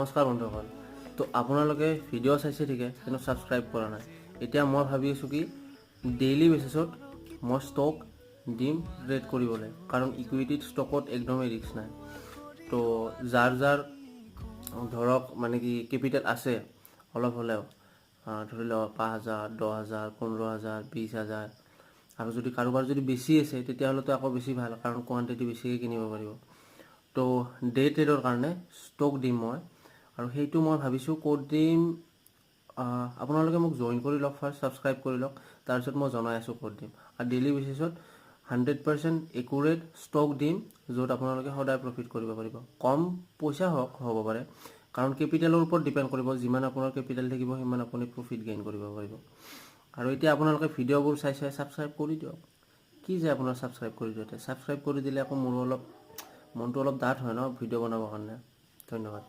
নমস্কাৰ বন্ধুসকল। তো আপোনালোকে ভিডিঅ' চাইছে ঠিকে, কিন্তু ছাবস্ক্ৰাইব কৰা নাই। এতিয়া মই ভাবি আছোঁ কি ডেইলি বেচিছত মই ষ্টক দিম ট্ৰেড কৰিবলৈ, কাৰণ ইকুইটিত ষ্টকত একদমেই ৰিস্ক নাই। তো যাৰ ধৰক মানে কি কেপিটেল আছে অলপ হ'লেও, ধৰি লওক 5,000, 10,000, 15,000, 20,000, আৰু যদি কাৰোবাৰ যদি বেছি আছে তেতিয়াহ'লেতো আকৌ বেছি ভাল, কাৰণ কোৱান্টিটি বেছিকৈ কিনিব পাৰিব। তো ডে ট্ৰেডৰ কাৰণে ষ্টক দিম মই, আৰু সেইটো মই ভাবিছোঁ ক'ত দিম। আপোনালোকে মোক জইন কৰি লওক, ফাৰ্ষ্ট ছাবস্ক্ৰাইব কৰি লওক, তাৰপিছত মই জনাই আছোঁ ক'ত দিম। আৰু ডেইলি বেচিছত 100% একুৰেট ষ্টক দিম, য'ত আপোনালোকে সদায় প্ৰফিট কৰিব পাৰিব। কম পইচা হ'ব পাৰে, কাৰণ কেপিটেলৰ ওপৰত ডিপেণ্ড কৰিব। যিমান আপোনাৰ কেপিটেল থাকিব সিমান আপুনি প্ৰফিট গেইন কৰিব পাৰিব। আৰু এতিয়া আপোনালোকে ভিডিঅ'বোৰ চাই ছাবস্ক্ৰাইব কৰি দিয়ক। কি যে আপোনাৰ ছাবস্ক্ৰাইব কৰি দিয়ক, ছাবস্ক্ৰাইব কৰি দিলে আকৌ মোৰো মনটো অলপ ডাঠ হয় ন ভিডিঅ' বনাবৰ কাৰণে। ধন্যবাদ।